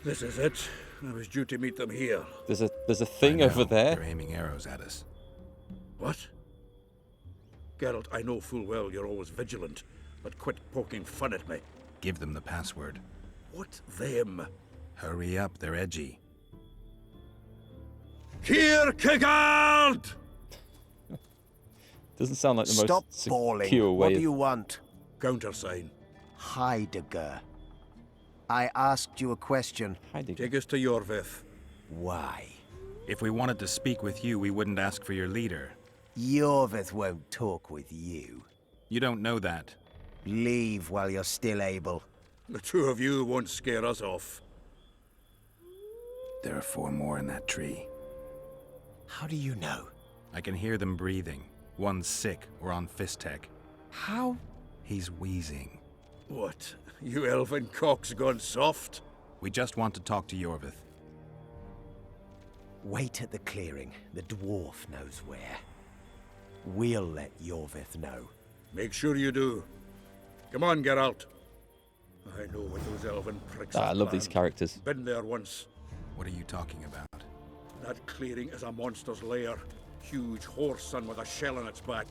This is it. I was due to meet them here. There's a thing over there. They're aiming arrows at us. What? Geralt, I know full well you're always vigilant, but quit poking fun at me. Give them the password. What them? Hurry up, they're edgy. Kierkegaard! Doesn't sound like the Stop most secure bawling. way. What do you want? Countersign. Heidegger. I asked you a question. Heidegger. Take us to Yorvith. Why? If we wanted to speak with you, we wouldn't ask for your leader. Yorvith won't talk with you. You don't know that. Leave while you're still able. The two of you won't scare us off. There are 4 more in that tree. How do you know? I can hear them breathing. One's sick or on Fistek. How? He's wheezing. What? You elven cock's gone soft? We just want to talk to Yorvith. Wait at the clearing. The dwarf knows where. We'll let Yorvith know. Make sure you do. Come on, Geralt. I know what those elven pricks I have love these planned. characters. Been there once. What are you talking about? That clearing is a monster's lair. Huge horse son with a shell in its back.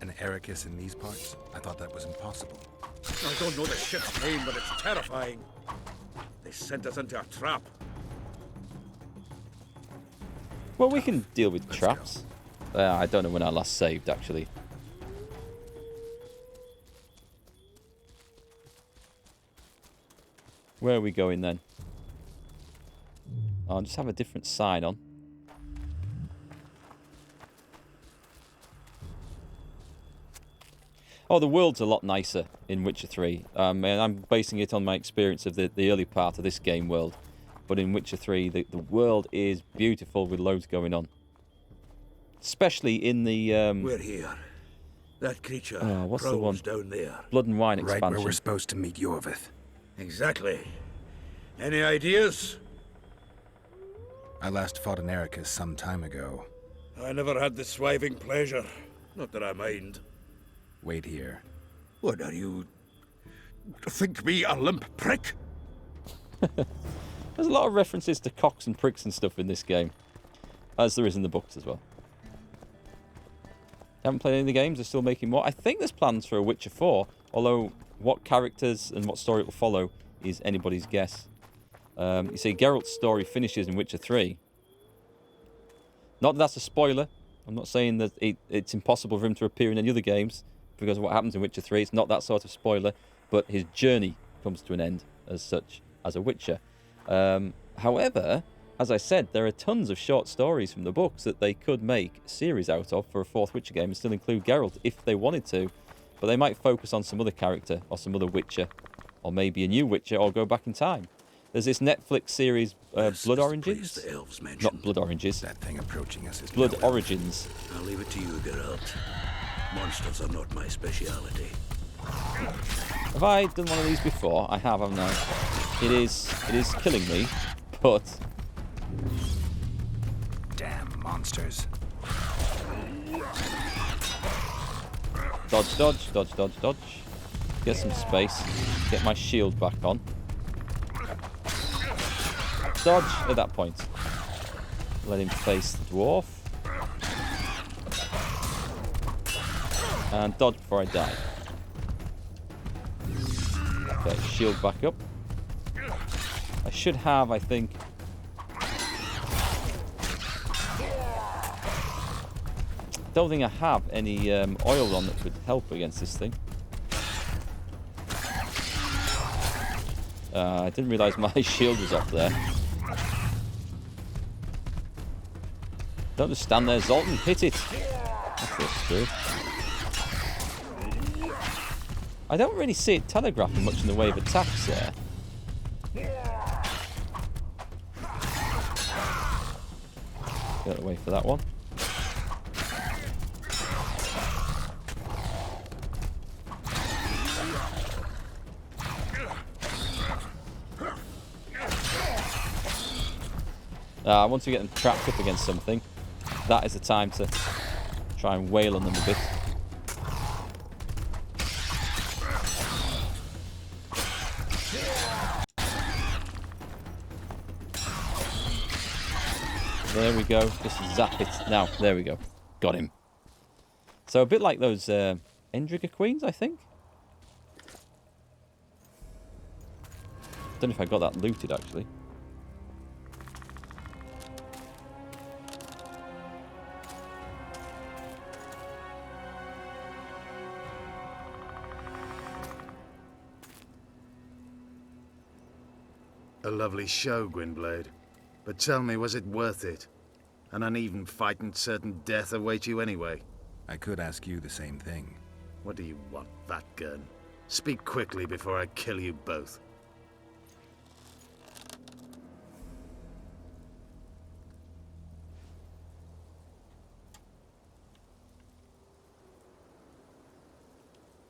An Ericus in these parts? I thought that was impossible. I don't know the ship's name, but it's terrifying. They sent us into a trap. Well, we can deal with traps. I don't know when I last saved, actually. Where are we going then? I'll just have a different sign on. Oh, the world's a lot nicer in Witcher 3. And I'm basing it on my experience of the early part of this game world. But in Witcher 3, the world is beautiful with loads going on. Especially in the... We're here. That creature what's the one? prowls down there. Blood and Wine expansion. Right where we're supposed to meet Yorvith. Exactly. Any ideas? I last fought an Ericus some time ago. I never had the swiving pleasure. Not that I mind. Wait here. What are you... Think me a limp prick? There's a lot of references to cocks and pricks and stuff in this game. As there is in the books as well. Haven't played any of the games, they're still making more. I think there's plans for a Witcher 4, although what characters and what story it will follow is anybody's guess. You see, Geralt's story finishes in Witcher 3. Not that that's a spoiler. I'm not saying that it's impossible for him to appear in any other games because of what happens in Witcher 3. It's not that sort of spoiler, but his journey comes to an end as such, as a Witcher. However, as I said, there are tons of short stories from the books that they could make a series out of for a 4th Witcher game and still include Geralt if they wanted to. But they might focus on some other character or some other Witcher, or maybe a new Witcher, or go back in time. There's this Netflix series, Blood Origins? The elves mentioned. Not Blood Oranges. That thing approaching us is Blood no elf. Origins. I'll leave it to you, Geralt. Monsters are not my speciality. Have I done one of these before? I have, haven't I? It is killing me, but... Damn monsters. Dodge, dodge, dodge, dodge, dodge. Get some space. Get my shield back on. Dodge at that point. Let him face the dwarf. And dodge before I die. Okay, shield back up. I should have, I think... Don't think I have any oil on that could help against this thing. I didn't realise my shield was up there. Don't just stand there, Zoltan. Hit it. That feels good. I don't really see it telegraphing much in the way of attacks there. Get away for that one. Once we get them trapped up against something, that is the time to try and wail on them a bit. There we go. Just zap it. Now, there we go. Got him. So a bit like those Endrigger Queens, I think. Don't know if I got that looted, actually. A lovely show, Gwynblade. But tell me, was it worth it? An uneven fight and certain death await you anyway. I could ask you the same thing. What do you want, Vatgern? Speak quickly before I kill you both.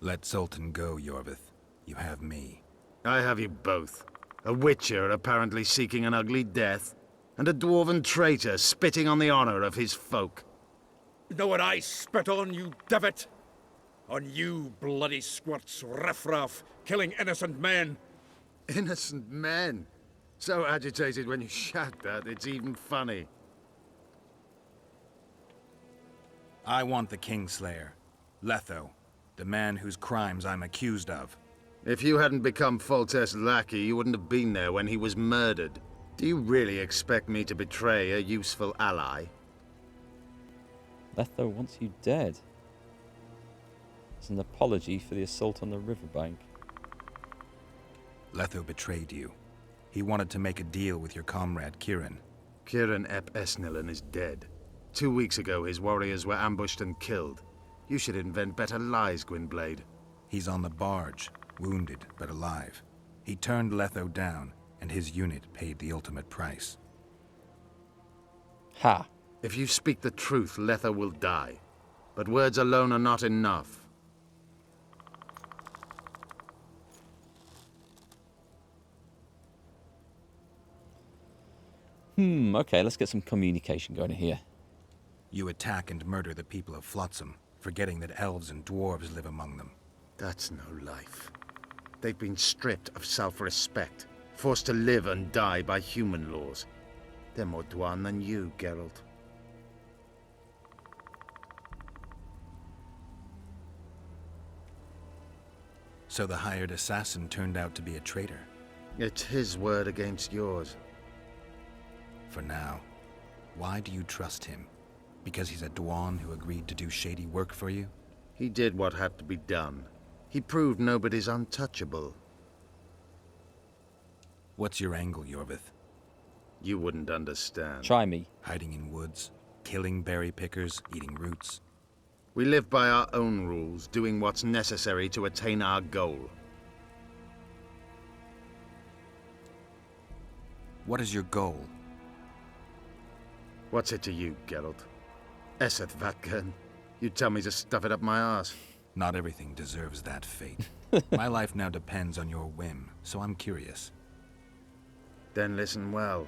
Let Sultan go, Yorvith. You have me. I have you both. A witcher apparently seeking an ugly death, and a dwarven traitor spitting on the honor of his folk. You know what I spit on, you divot? On you bloody squirts, riffraff, killing innocent men. Innocent men? So agitated when you shout that, it's even funny. I want the Kingslayer. Letho. The man whose crimes I'm accused of. If you hadn't become Foltest's lackey, you wouldn't have been there when he was murdered. Do you really expect me to betray a useful ally? Letho wants you dead. It's an apology for the assault on the riverbank. Letho betrayed you. He wanted to make a deal with your comrade, Kieran. Kieran Ep Esnilin is dead. 2 weeks ago, his warriors were ambushed and killed. You should invent better lies, Gwynblade. He's on the barge, wounded but alive. He turned Letho down, and his unit paid the ultimate price. Ha! If you speak the truth, Letho will die. But words alone are not enough. Okay, let's get some communication going here. You attack and murder the people of Flotsam, forgetting that elves and dwarves live among them. That's no life. They've been stripped of self-respect, forced to live and die by human laws. They're more Dwan than you, Geralt. So the hired assassin turned out to be a traitor. It's his word against yours. For now. Why do you trust him? Because he's a Dwan who agreed to do shady work for you? He did what had to be done. He proved nobody's untouchable. What's your angle, Yorvith? You wouldn't understand. Try me. Hiding in woods? Killing berry pickers? Eating roots? We live by our own rules, doing what's necessary to attain our goal. What is your goal? What's it to you, Geralt? Esseth Vatgern. You tell me to stuff it up my arse. Not everything deserves that fate. My life now depends on your whim, so I'm curious. Then listen well.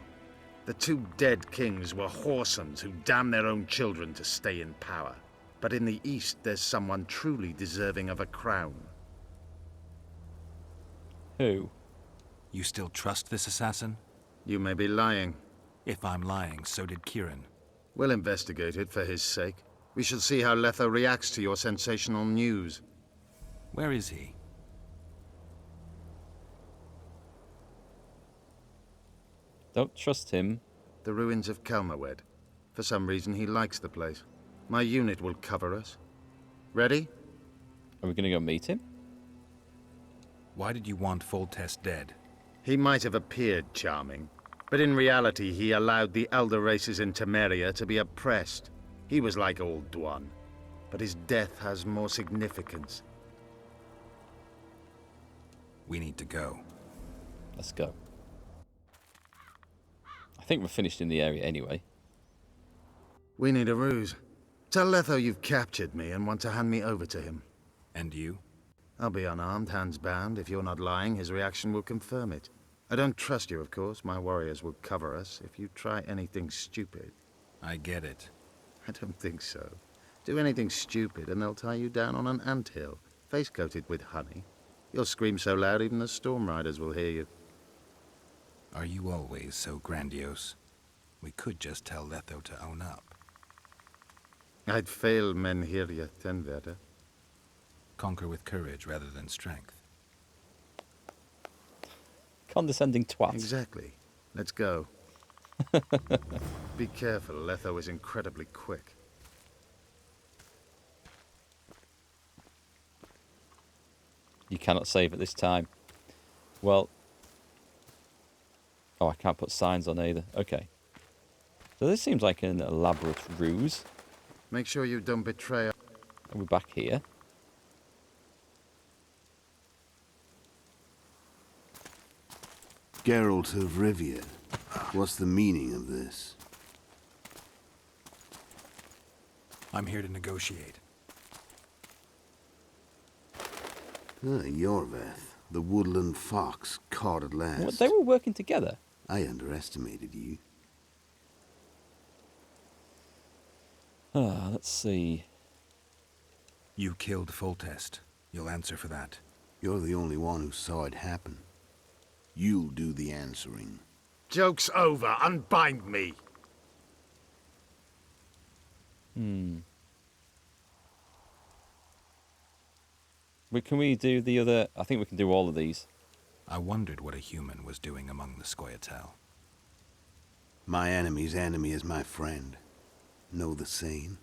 The 2 dead kings were whoresomes who damned their own children to stay in power. But in the East, there's someone truly deserving of a crown. Who? You still trust this assassin? You may be lying. If I'm lying, so did Kieran. We'll investigate it for his sake. We shall see how Letho reacts to your sensational news. Where is he? Don't trust him. The ruins of Kelmawed. For some reason, he likes the place. My unit will cover us. Ready? Are we going to go meet him? Why did you want Foltest dead? He might have appeared charming, but in reality, he allowed the elder races in Temeria to be oppressed. He was like old Dwan, but his death has more significance. We need to go. Let's go. I think we're finished in the area anyway. We need a ruse. Tell Letho you've captured me and want to hand me over to him. And you? I'll be unarmed, hands bound. If you're not lying, his reaction will confirm it. I don't trust you, of course. My warriors will cover us if you try anything stupid. I get it. I don't think so. Do anything stupid and they'll tie you down on an anthill, face-coated with honey. You'll scream so loud even the storm riders will hear you. Are you always so grandiose? We could just tell Letho to own up. I'd fail men here yet, Tenverda. Conquer with courage rather than strength. Condescending twat. Exactly. Let's go. Be careful, Letho is incredibly quick. You cannot save at this time. Well... Oh, I can't put signs on either. Okay. So this seems like an elaborate ruse. Make sure you don't betray... And we're back here. Geralt of Rivia. What's the meaning of this? I'm here to negotiate. Yorveth, the woodland fox, caught at last. What, they were working together? I underestimated you. Let's see. You killed Foltest. You'll answer for that. You're the only one who saw it happen. You'll do the answering. Joke's over. Unbind me. Can we do the other... I think we can do all of these. I wondered what a human was doing among the Scoia'tael. My enemy's enemy is my friend. Know the saying?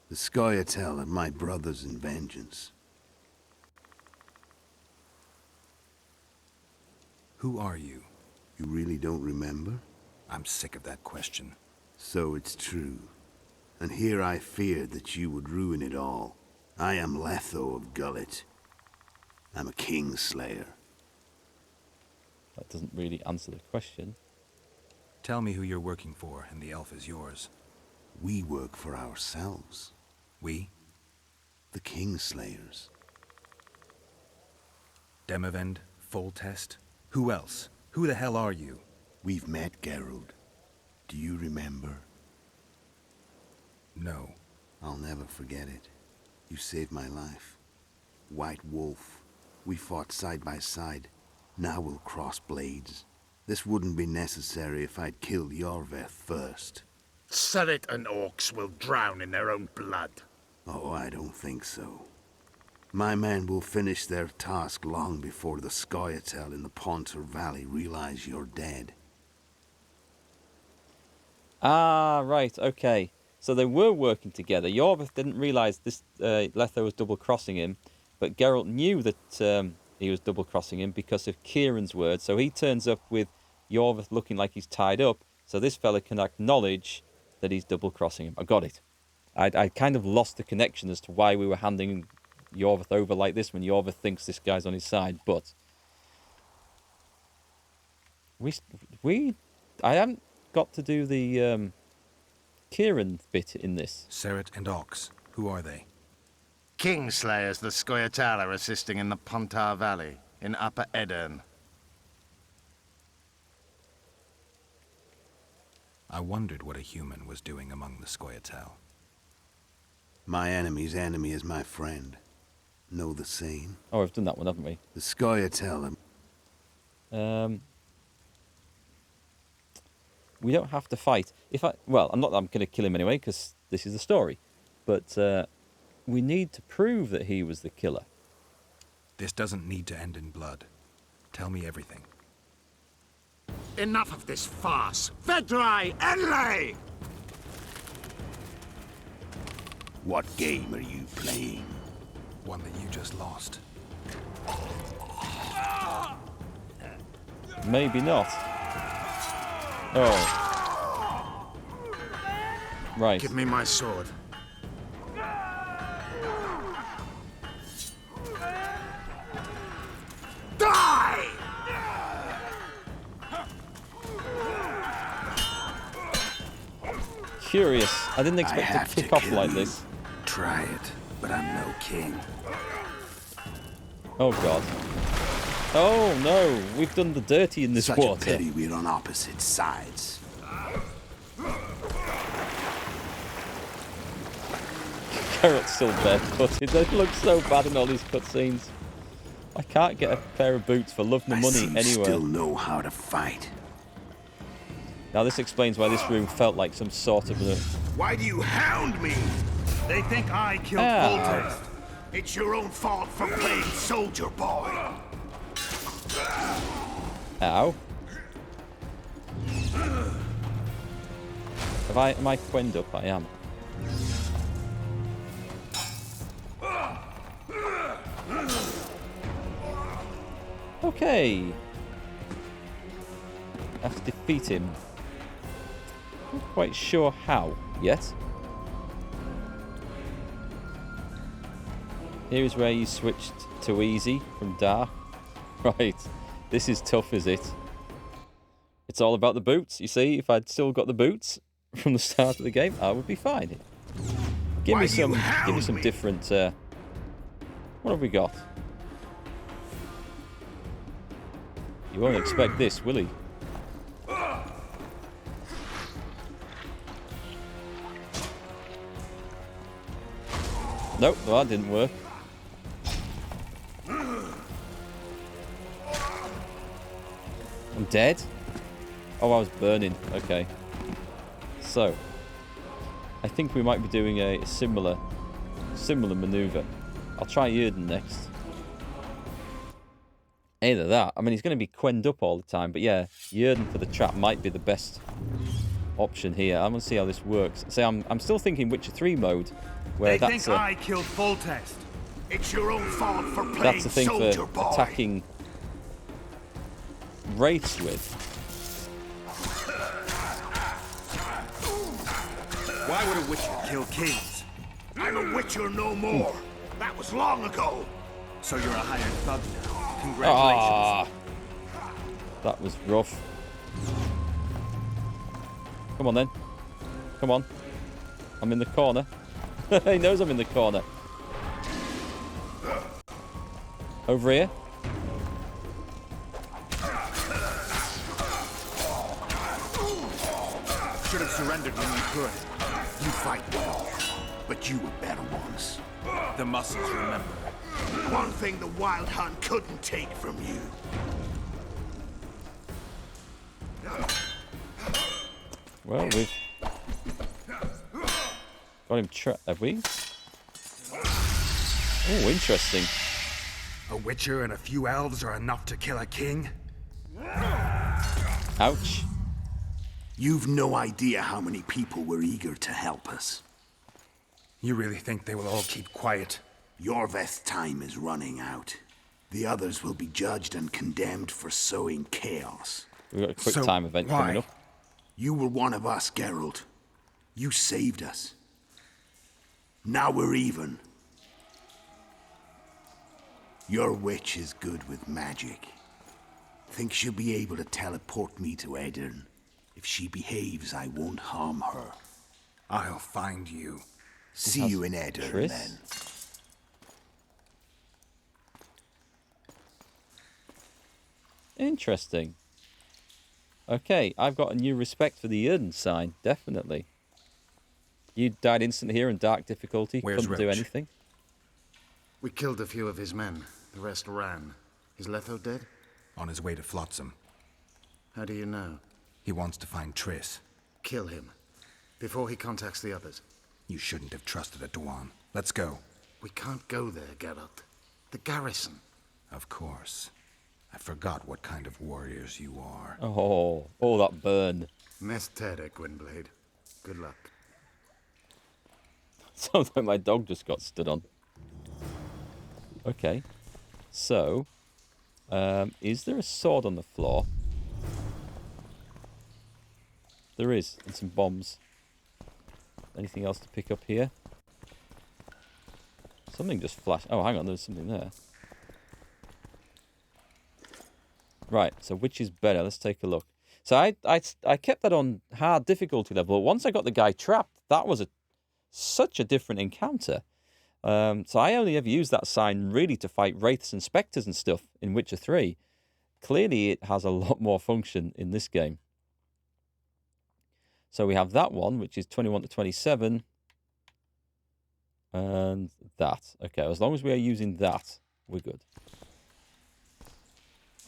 The Scoia'tael are my brothers in vengeance. Who are you? You really don't remember? I'm sick of that question. So it's true. And here I feared that you would ruin it all. I am Letho of Gullet. I'm a Kingslayer. That doesn't really answer the question. Tell me who you're working for, and the elf is yours. We work for ourselves. We? The Kingslayers. Demavend? Foltest? Who else? Who the hell are you? We've met, Geralt. Do you remember? No. I'll never forget it. You saved my life. White Wolf. We fought side by side. Now we'll cross blades. This wouldn't be necessary if I'd killed Yorveth first. Surrit and orcs will drown in their own blood. Oh, I don't think so. My men will finish their task long before the Scoia'tael in the Pontar Valley realize you're dead. Ah, right, okay. So they were working together. Yorveth didn't realise this Letho was double-crossing him, but Geralt knew that he was double-crossing him because of Kieran's words. So he turns up with Yorveth looking like he's tied up, so this fella can acknowledge that he's double-crossing him. I got it. I kind of lost the connection as to why we were handing Yorveth over like this when Yorveth thinks this guy's on his side, but... I haven't got to do the... Kieran bit in this. Surrit and Ox. Who are they? Kingslayers the Scoia'tael are assisting in the Pontar Valley, in Upper Edirn. I wondered what a human was doing among the Scoia'tael. My enemy's enemy is my friend. Know the saying? Oh, we've done that one, haven't we? The Scoia'tael are... We don't have to fight. Well, I'm going to kill him anyway because this is the story. But we need to prove that he was the killer. This doesn't need to end in blood. Tell me everything. Enough of this farce! Vedrai Enlay! What game are you playing? One that you just lost. Maybe not. Oh. Right. Give me my sword. Die! Curious. I didn't expect it to kick off like this. Try it, but I'm no king. Oh god. Oh no, we've done the dirty in this Such water. a pity we're on opposite sides. Geralt's still barefooted. They look so bad in all these cutscenes. I can't get a pair of boots for love nor money I see you anywhere. still know how to fight. Now this explains why this room felt like some sort of a... Why do you hound me? They think I killed Voltaire. It's your own fault for playing soldier boy. Ow. Am I quenned up? I am. Okay. I have to defeat him. Not quite sure how yet. Here's where you switched to easy from dark. Right. This is tough, is it? It's all about the boots. You see, if I'd still got the boots from the start of the game, I would be fine. Give me some different... what have we got? You won't expect this, will he? Nope, well, that didn't work. I'm dead? Oh, I was burning. Okay. So, I think we might be doing a similar maneuver. I'll try Yrden next. Either that. I mean, he's going to be quenned up all the time, but yeah, Yrden for the trap might be the best option here. I'm going to see how this works. So I'm still thinking Witcher 3 mode, where they think I killed Voltest. It's your own fault for playing that's the thing soldier for boy. attacking wraiths with. Why would a witcher kill kings? I'm a witcher no more. That was long ago. So you're a hired thug now. Congratulations. That was rough. Come on then. Come on. I'm in the corner. He knows I'm in the corner. Over here. Should have surrendered when you could. You fight well, but you were better ones. The muscles remember. One thing the Wild Hunt couldn't take from you. Well, we've got him trapped, have we? Oh, interesting. A witcher and a few elves are enough to kill a king? Ouch. You've no idea how many people were eager to help us. You really think they will all keep quiet? Yorveth's time is running out. The others will be judged and condemned for sowing chaos. We've got a quick time event coming up. You were one of us, Geralt. You saved us. Now we're even. Your witch is good with magic. Think she'll be able to teleport me to Aedirn. If she behaves, I won't harm her. I'll find you. See you in Aedirn, then. Interesting. Okay, I've got a new respect for the Yrden sign, definitely. You died instantly here in dark difficulty. Couldn't do anything. We killed a few of his men. The rest ran. Is Letho dead? On his way to Flotsam. How do you know? He wants to find Triss. Kill him. Before he contacts the others. You shouldn't have trusted a Dwan. Let's go. We can't go there, Geralt. The garrison. Of course. I forgot what kind of warriors you are. Oh, that burn. Mestere, Gwynblade. Good luck. Sounds like my dog just got stood on. Okay. So, is there a sword on the floor? There is, and some bombs. Anything else to pick up here? Something just flashed. Oh, hang on, there's something there. Right, so which is better? Let's take a look. So I kept that on hard difficulty level. Once I got the guy trapped, that was such a different encounter. So I only ever used that sign really to fight wraiths and spectres and stuff in Witcher 3. Clearly it has a lot more function in this game. So we have that one, which is 21 to 27. And that. Okay, as long as we are using that, we're good.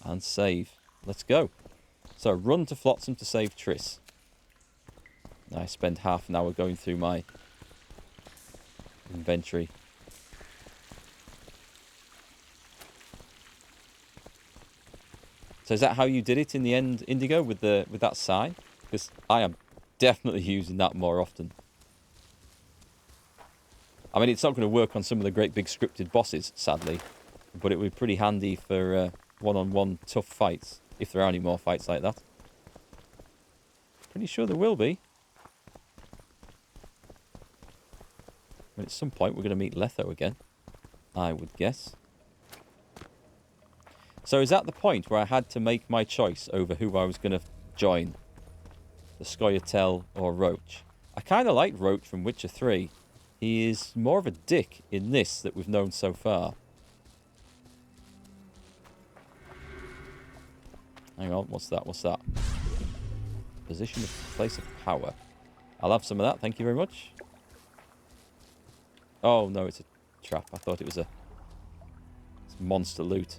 And save. Let's go. So run to Flotsam to save Triss. I spend half an hour going through my inventory. So is that how you did it in the end, Indigo, with that sign? Because I am definitely using that more often. I mean, it's not going to work on some of the great big scripted bosses, sadly, but it would be pretty handy for one-on-one tough fights, if there are any more fights like that. Pretty sure there will be. I mean, at some point we're going to meet Letho again, I would guess. So is that the point where I had to make my choice over who I was going to join? The Scoia'tael or Roach? I kind of like Roach from Witcher 3. He is more of a dick in this that we've known so far. Hang on, what's that? What's that? Position of place of power. I'll have some of that, thank you very much. Oh, no, it's a trap. I thought it was it's monster loot.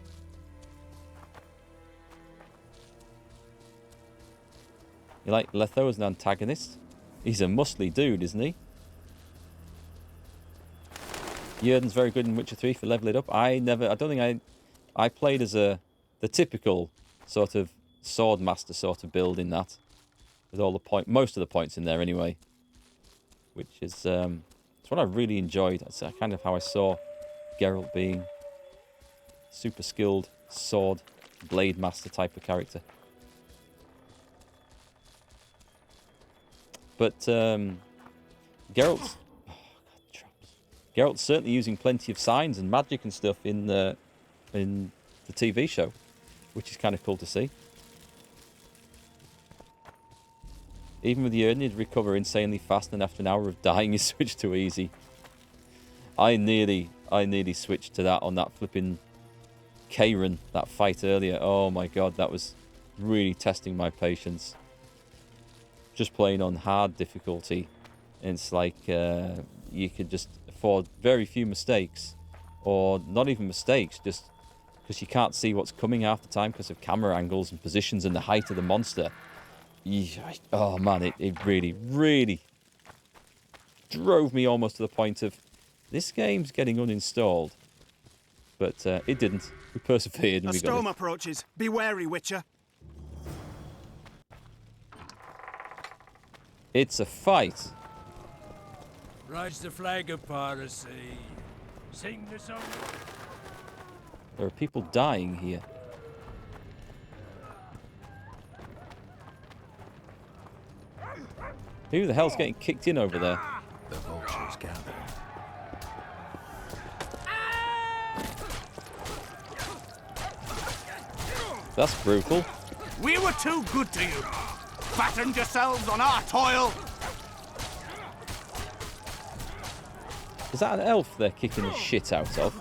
You like Letho as an antagonist? He's a muscly dude, isn't he? Jurden's very good in Witcher 3 for leveling up. I don't think I played as the typical sort of sword master sort of build in that. With all the most of the points in there anyway. Which is it's what I really enjoyed. That's kind of how I saw Geralt being. Super skilled sword blade master type of character. But Geralt's certainly using plenty of signs and magic and stuff in the TV show, which is kind of cool to see. Even with Jurden, he'd recover insanely fast, and after an hour of dying, he switched to easy. I nearly switched to that on that flipping Karen, that fight earlier. Oh my god, that was really testing my patience. Just playing on hard difficulty, and it's like you could just afford very few mistakes, or not even mistakes, just because you can't see what's coming half the time because of camera angles and positions and the height of the monster. Oh man, it really, really drove me almost to the point of this game's getting uninstalled. But it didn't. We persevered and we got it. A storm approaches. Be wary, Witcher. It's a fight. Rise the flag of piracy. Sing the song. There are people dying here. Who the hell's getting kicked in over there? The vultures gather. That's brutal. We were too good to you. Fattened yourselves on our toil. Is that an elf they're kicking the shit out of?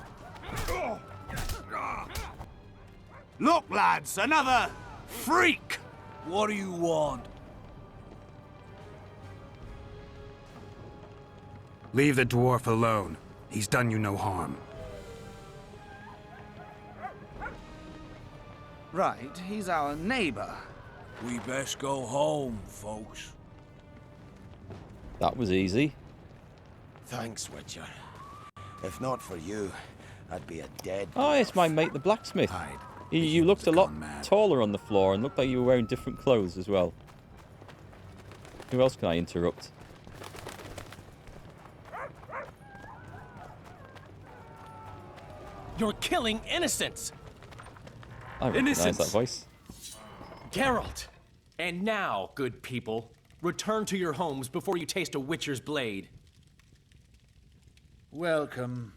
Look, lads, another freak. What do you want? Leave the dwarf alone. He's done you no harm. Right, he's our neighbor. We best go home, folks. That was easy. Thanks, Witcher. If not for you, I'd be a dead. Oh, it's my mate the blacksmith. Hide. You looked a lot gone mad. taller on the floor and looked like you were wearing different clothes as well. Who else can I interrupt? You're killing innocents! I recognize Innocents. that voice. Geralt! And now, good people, return to your homes before you taste a witcher's blade. Welcome.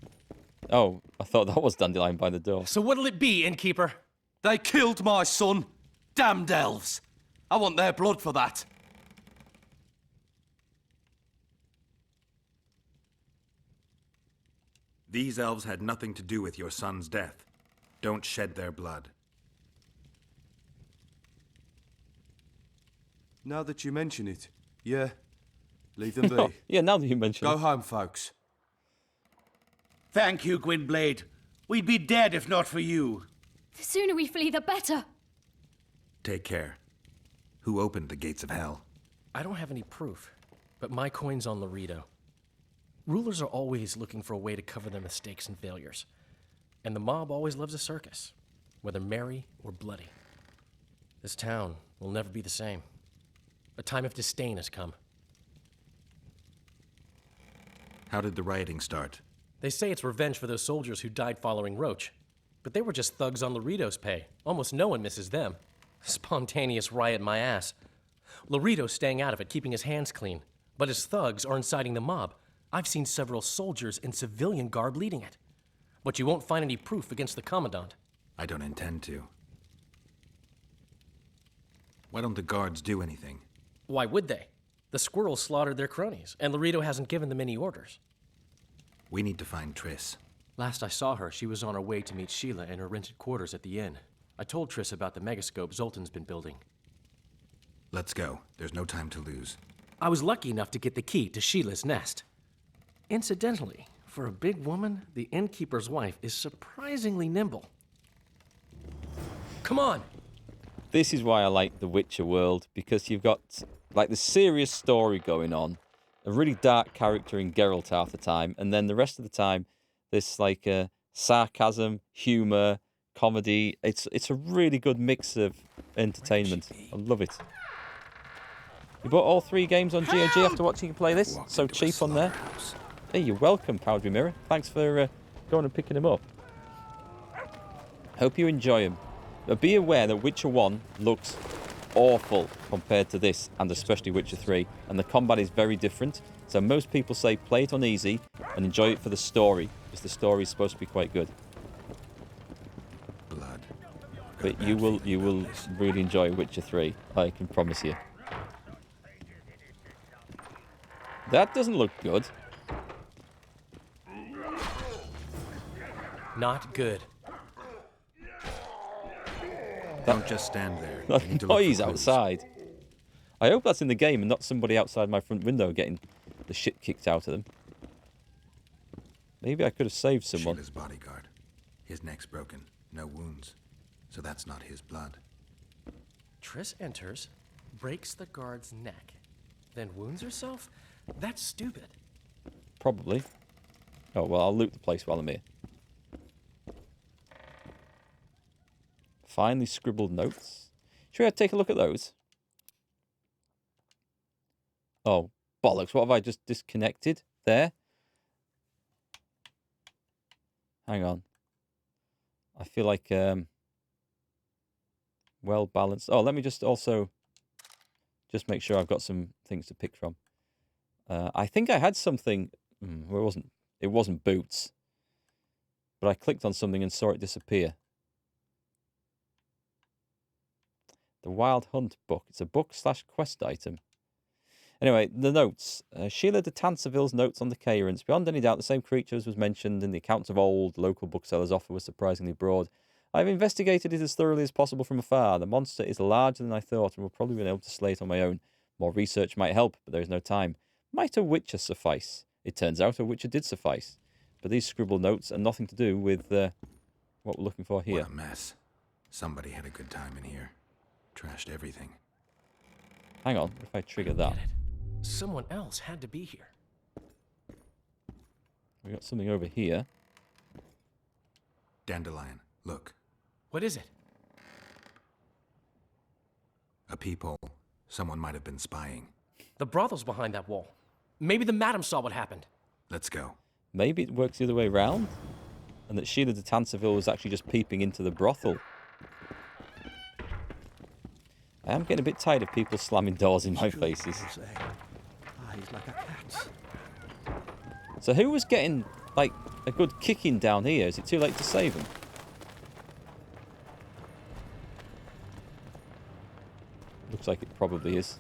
Oh, I thought that was Dandelion by the door. So what'll it be, innkeeper? They killed my son. Damned elves. I want their blood for that. These elves had nothing to do with your son's death. Don't shed their blood. Now that you mention it, yeah. Leave them be. Yeah, now that you mention Go it. home, folks. Thank you, Gwynblade. We'd be dead if not for you. The sooner we flee, the better. Take care. Who opened the gates of hell? I don't have any proof. but my coin's on Laredo. Rulers are always looking for a way to cover their mistakes and failures. And the mob always loves a circus, whether merry or bloody. This town will never be the same. A time of disdain has come. How did the rioting start? They say it's revenge for those soldiers who died following Roach. But they were just thugs on Laredo's pay. Almost no one misses them. Spontaneous riot my ass. Laredo's staying out of it, keeping his hands clean. But his thugs are inciting the mob. I've seen several soldiers in civilian garb leading it. But you won't find any proof against the Commandant. I don't intend to. Why don't the guards do anything? Why would they? The squirrels slaughtered their cronies, and Laredo hasn't given them any orders. We need to find Triss. Last I saw her, she was on her way to meet Sheila in her rented quarters at the inn. I told Triss about the megascope Zoltan's been building. Let's go. There's no time to lose. I was lucky enough to get the key to Sheila's nest. Incidentally, for a big woman, the innkeeper's wife is surprisingly nimble. Come on! This is why I like the Witcher world, because you've got like the serious story going on, a really dark character in Geralt half the time, and then the rest of the time, this like sarcasm, humor, comedy. It's a really good mix of entertainment. I love it. You bought all 3 games on GOG after watching you play this? So cheap on there. Hey, you're welcome, Powdery Mirror. Thanks for going and picking them up. Hope you enjoy them. But be aware that Witcher 1 looks awful compared to this, and especially Witcher 3. And the combat is very different. So most people say play it on easy and enjoy it for the story, because the story is supposed to be quite good. Blood. But you will really enjoy Witcher 3, I can promise you. That doesn't look good. Not good. Don't just stand there. That noise outside. I hope that's in the game and not somebody outside my front window getting the shit kicked out of them. Maybe I could have saved someone. Sheila's bodyguard. His neck's broken. No wounds. So that's not his blood. Triss enters, breaks the guard's neck, then wounds herself? That's stupid. Probably. Oh, well, I'll loot the place while I'm here. Finely scribbled notes. Should we take a look at those? Oh, bollocks. What have I just disconnected there? Hang on. I feel like well balanced. Oh, let me just also just make sure I've got some things to pick from. I think I had something. Well, it wasn't boots. But I clicked on something and saw it disappear. The Wild Hunt book. It's a book/quest item. Anyway, the notes. Sheila de Tanserville's notes on the Cairns. Beyond any doubt, the same creature as was mentioned in the accounts of old. Local booksellers' offer was surprisingly broad. I've investigated it as thoroughly as possible from afar. The monster is larger than I thought and will probably be able to slay it on my own. More research might help, but there is no time. Might a Witcher suffice? It turns out a Witcher did suffice. But these scribbled notes are nothing to do with what we're looking for here. What a mess. Somebody had a good time in here. Trashed everything. Hang on, if I trigger that. Someone else had to be here. We got something over here. Dandelion, look. What is it? A peephole. Someone might have been spying. The brothel's behind that wall. Maybe the madam saw what happened. Let's go. Maybe it works the other way around, and that Sheila de Tanserville was actually just peeping into the brothel. I am getting a bit tired of people slamming doors in my faces. So who was getting, like, a good kicking down here? Is it too late to save him? Looks like it probably is.